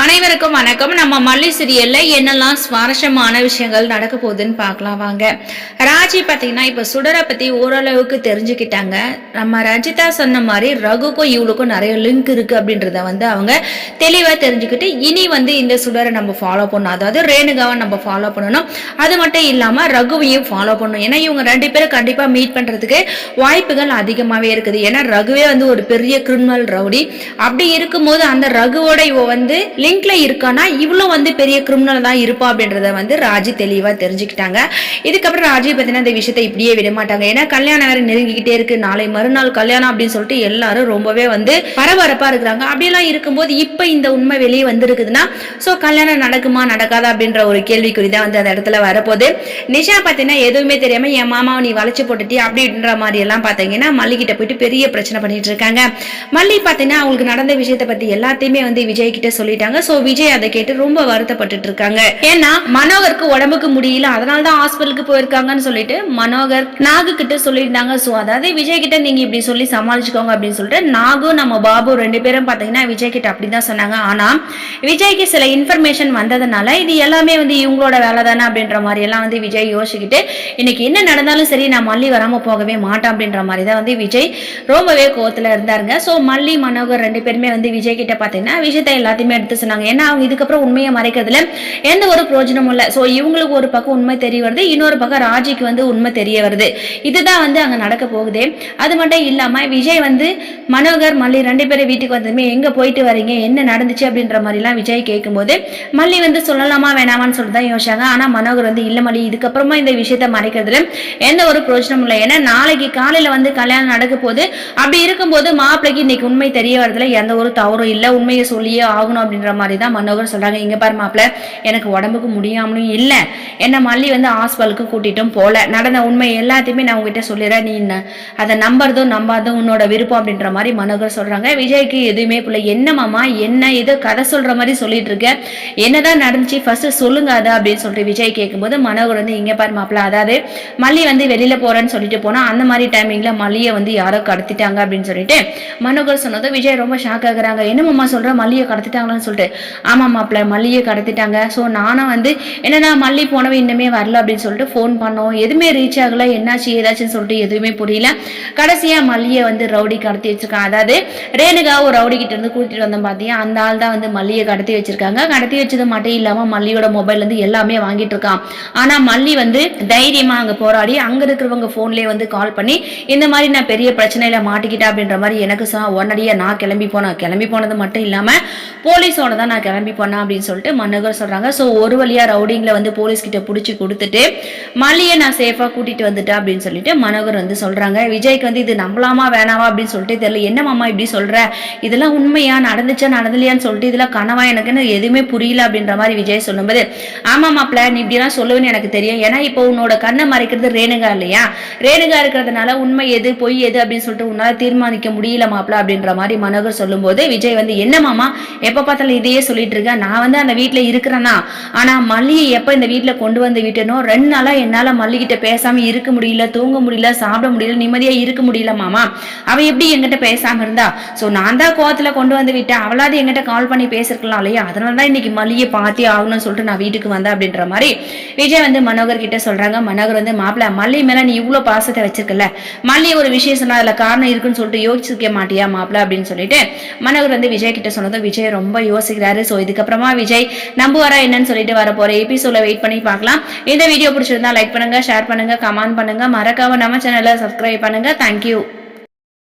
அனைவருக்கும் வணக்கம். நம்ம மல்லி சீரியல்ல என்னெல்லாம் சுவாரஸ்யமான விஷயங்கள் நடக்க போகுதுன்னு பார்க்கலாம் வாங்க. ராஜி பார்த்தீங்கன்னா இப்போ சுடரை பத்தி ஓரளவுக்கு தெரிஞ்சுக்கிட்டாங்க. நம்ம ரஞ்சிதா சொன்ன மாதிரி ரகுக்கும் இவளுக்கும் நிறைய லிங்க் இருக்கு அப்படின்றத அவங்க தெளிவாக தெரிஞ்சுக்கிட்டு இனி இந்த சுடரை நம்ம ஃபாலோ பண்ணணும். அதாவது ரேணுகாவை நம்ம ஃபாலோ பண்ணணும். அது மட்டும் இல்லாம ரகுவையும் ஃபாலோ பண்ணணும். ஏன்னா இவங்க ரெண்டு பேரும் கண்டிப்பா மீட் பண்றதுக்கு வாய்ப்புகள் அதிகமாகவே இருக்குது. ஏன்னா ரகுவே ஒரு பெரிய கிரிமினல் ரவுடி. அப்படி இருக்கும்போது அந்த ரகுவோட இவ லிங்க்ல இருக்கானா இவ்வளவு பெரிய கிரிமினல் தான் இருப்பா அப்படின்றத ராஜி தெளிவா தெரிஞ்சுக்கிட்டாங்க. இதுக்கப்புறம் ராஜி பத்தினா இந்த விஷயத்தை இப்படியே விட மாட்டாங்க. ஏன்னா கல்யாணம் வேற நெருங்கிக்கிட்டே இருக்கு. நாளை மறுநாள் கல்யாணம் அப்படின்னு சொல்லிட்டு எல்லாரும் ரொம்பவே பரபரப்பா இருக்கிறாங்க. அப்படியெல்லாம் இருக்கும்போது இப்ப இந்த உண்மை வெளியே வந்திருக்குதுன்னா சோ கல்யாணம் நடக்குமா நடக்காதா அப்படின்ற ஒரு கேள்விக்குறிதான் அந்த இடத்துல வரப்போகுது. நிஷா பாத்தீங்கன்னா எதுவுமே தெரியாம என் மாமாவை நீ வளைச்சு போட்டுட்டி அப்படின்ற மாதிரி எல்லாம் பாத்தீங்கன்னா மல்லி கிட்ட போயிட்டு பெரிய பிரச்சனை பண்ணிட்டு இருக்காங்க. மல்லி பாத்தீங்கன்னா அவங்களுக்கு நடந்த விஷயத்தை பத்தி எல்லாத்தையுமே விஜய் கிட்ட சொல்லிட்டாங்க. சோ விஜய் அதை கேட்டு ரொம்ப வருத்தப்பட்டு இருக்காங்க. ஏன்னா மனோகருக்கு உடம்புக்கு முடியல, அதனாலதான் ஹாஸ்பிட்டலுக்கு போயிருக்காங்கன்னு சொல்லிட்டு மனோகர் நாகு கிட்ட சொல்லிட்டாங்க. சோ அதாவது விஜய் கிட்ட நீங்க இப்படி சொல்லி சமாளிச்சுக்கோங்க அப்படின்னு சொல்லிட்டு நாகு நம்ம பாபு ரெண்டு பேரும் பாத்தீங்கன்னா விஜய் கிட்ட அப்படிதான் சொன்னாங்க. ஆனா விஜய்க்கு சில இன்ஃபர்மேஷன் வந்ததுனால இது எல்லாமே இவங்களோட வேலை தானே அப்படின்ற மாதிரி எல்லாம் விஜய் யோசிச்சுக்கிட்டு இன்னைக்கு என்ன நடந்தாலும் சரி நான் மல்லி வராம போகவே மாட்டேன் அப்படின்ற மாதிரி தான் விஜய் ரொம்பவே கோவத்துல இருந்தாருங்க. சோ மல்லி மனோகர் ரெண்டு பேருமே விஜய் கிட்ட பாத்தீங்கன்னா விஷயத்தை எல்லாத்தையுமே எடுத்து சொன்னாங்க. ஏன்னா அவங்க இதுக்கப்புறம் உண்மையை மறைக்கிறதுல எந்த ஒரு பிரயோஜனமும் இல்லை. ஸோ இவங்களுக்கு ஒரு பக்கம் உண்மை தெரிய வருது, இன்னொரு பக்கம் ராஜிக்கு உண்மை தெரிய வருது. இதுதான் அங்க நடக்க போகுது. அது மட்டும் இல்லாம விஜய் மனோகர் மல்லி ரெண்டு பேரும் வீட்டுக்கு வந்ததுமே எங்க போயிட்டு வரீங்க, என்ன நடந்துச்சு அப்படின்ற மாதிரி எல்லாம் விஜய் கேட்கும்போது மல்லி சொல்லலாமா வேணாமான்னு சொல்லிட்டு தான் யோசிச்சாங்க. ஆனா மனோகர் இல்ல மல்லி இதுக்கப்புறமா இந்த விஷயத்த மறைக்கிறதுல எந்த ஒரு பிரயோஜனமும் இல்லை. ஏன்னா நாளைக்கு காலையில கல்யாணம் நடக்க போகுது. அப்படி இருக்கும்போது மாப்பிள்ளைக்கு இன்னைக்கு உண்மை தெரிய வரதுல எந்த ஒரு தவறும் இல்லை, உண்மையை சொல்லியே ஆகணும் அப்படின்ற மாதிரி தான் மனோகர் சொல்றாங்க. இங்க பாரு மாப்பிள்ள, எனக்கு உடம்புக்கு முடியாமலும் இல்லை, என்ன மல்லி ஹாஸ்பிட்டலுக்கு கூட்டிட்டும் போல, நடந்த உண்மை எல்லாத்தையுமே நான் உங்ககிட்ட சொல்லிடுறேன், நீ அதை நம்புறதும் நம்பாததும் உன்னோட விருப்பம் அப்படின்ற மாதிரி மனோகர் சொல்றாங்க. விஜய்க்கு எதுவுமே புள்ள, என்ன மாமா என்ன ஏதோ கதை சொல்ற மாதிரி சொல்லிட்டு இருக்க, என்னதான் நடந்துச்சு ஃபர்ஸ்ட் சொல்லுங்க அது அப்படின்னு சொல்லிட்டு விஜய் கேட்கும்போது மனோகர் இங்க பாரு மாப்பிள்ள, அதாவது மல்லி வெளியில போறேன்னு சொல்லிட்டு போனா அந்த மாதிரி டைமிங்ல மல்லியை யாரோ கடத்திட்டாங்க அப்படின்னு சொல்லிட்டு மனோகர் சொன்னதும் விஜய் ரொம்ப ஷாக் ஆகுறாங்க. என்ன மாமா சொல்ற, மல்லியை கடத்திட்டாங்களான்னு சொல்லிட்டு. ஆமா மாப்பிள்ள, மல்லியை கடத்திட்டாங்க. ஸோ நானும் என்னன்னா மல்லி போனவ இன்னுமே வரல அப்படின்னு சொல்லிட்டு ஃபோன் பண்ணோம், எதுவுமே ரீச் ஆகல, என்னாச்சு ஏதாச்சுன்னு சொல்லிட்டு எதுவுமே புரியல. கடைசியா மல்லியை ரவுடி கடத்தி வச்சிருக்காங்க. அதாவது ரேணுகா ஒரு ரவுடி கிட்ட இருந்து கூட்டிட்டு வந்தோம் பாத்தியா, அந்த ஆள் தான் மல்லியை கடத்தி வச்சிருக்காங்க. கடத்தி வச்சது மட்டும் இல்லாம மல்லியோட மொபைல் எல்லாமே வாங்கிட்டு இருக்கான். ஆனா மல்லி தைரியமா அங்க போராடி அங்க இருக்கிறவங்க போன்லயே கால் பண்ணி இந்த மாதிரி நான் பெரிய பிரச்சனையில மாட்டிக்கிட்டேன் அப்படின்ற மாதிரி எனக்கு சொன்னா உடனடியா நான் கிளம்பி போனது மட்டும் இல்லாம போலீஸோட தான் நான் கிளம்பி போனேன் அப்படின்னு சொல்லிட்டு மனோகர் சொல்றாங்க. ஸோ ஒரு வழியா ரவுடிங்களை போலீஸ் கிட்ட பிடிச்சி கொடுத்துட்டு மல்லியை நான் சேஃபா கூட்டிட்டு வந்துட்டேன் அப்படின்னு சொல்லிட்டு மனோகர் சொல்றாங்க. விஜய்க்கு இது நம்பலாமா வேணாவா அப்படின்னு சொல்லிட்டு தெரியல. என்ன மாமா இப்படி சொல்ற, இதெல்லாம் உண்மையா நடந்துச்சா நடந்தலையான்னு சொல்லிட்டு இதெல்லாம் கனவா எனக்குன்னு எதுவுமே புரியல அப்படின்ற மாதிரி விஜய் சொல்லும்போது ஆமா மாப்பிள்ள நீ இப்படிலாம் சொல்லுவேன்னு எனக்கு தெரியும். ஏன்னா இப்போ உன்னோட கண்ணை மறைக்கிறது ரேணுகா இல்லையா, ரேணுகா இருக்கிறதுனால உண்மை எது பொய் எது அப்படின்னு சொல்லிட்டு உன்னால தீர்மானிக்க முடியல மாப்பிள்ள அப்படின்ற மாதிரி மனோகர் சொல்லும்போது விஜய் என்ன மாமா எப்ப பார்த்தாலும் இதையே சொல்லிட்டு இருக்க, நான் அந்த வீட்டுல இருக்கிறேன்னா, ஆனா மல்லியை எப்ப இந்த வீட்டுல கொண்டு வந்து விட்டனோ 2 நாளா என்னால மல்லி கிட்ட பேசாம இருக்க முடியல, தூங்க முடியல, சாப்பிட முடியல, நிம்மதியா இருக்க முடியல மாமா. அவ எப்படி என்கிட்ட பேசாம இருந்தா, சோ நான் தான் கோவத்துல கொண்டு வந்து விட்டேன், அவளாவது என்கிட்ட கால் பண்ணி பேசிருக்கலாம் இல்லையா, அதனாலதான் இன்னைக்கு மல்லியை பார்த்தே ஆகணும்னு சொல்லிட்டு நான் வீட்டுக்கு வந்தேன் அப்படின்ற மாதிரி விஜய் மனோகர் கிட்ட சொல்றாங்க. மனோகர் மாப்பிள்ள மல்லி மேல நீ இவ்வளவு பாசத்தை வச்சிருக்கல, மல்லி ஒரு விஷயம் சொன்னா அதுல காரணம் இருக்குன்னு சொல்லிட்டு யோசிக்க மாட்டியா மாப்பிள்ள அப்படின்னு சொல்லிட்டு மனோகர் விஜய் கிட்ட சொன்னதும் விஜய் ரொம்ப யோசிக்கிறாரு. ஸோ இதுக்கப்புறமா விஜய் நம்புவாரா என்னன்னு சொல்லிட்டு வர போற எபிசோட வெயிட் பண்ணி பார்க்கலாம். இந்த வீடியோ பிடிச்சிருந்தா லைக் பண்ணுங்க, ஷேர் பண்ணுங்க, கமெண்ட் பண்ணுங்க, மறக்காம நம்ம சேனலை சப்ஸ்கிரைப் பண்ணுங்க. தேங்க்யூ.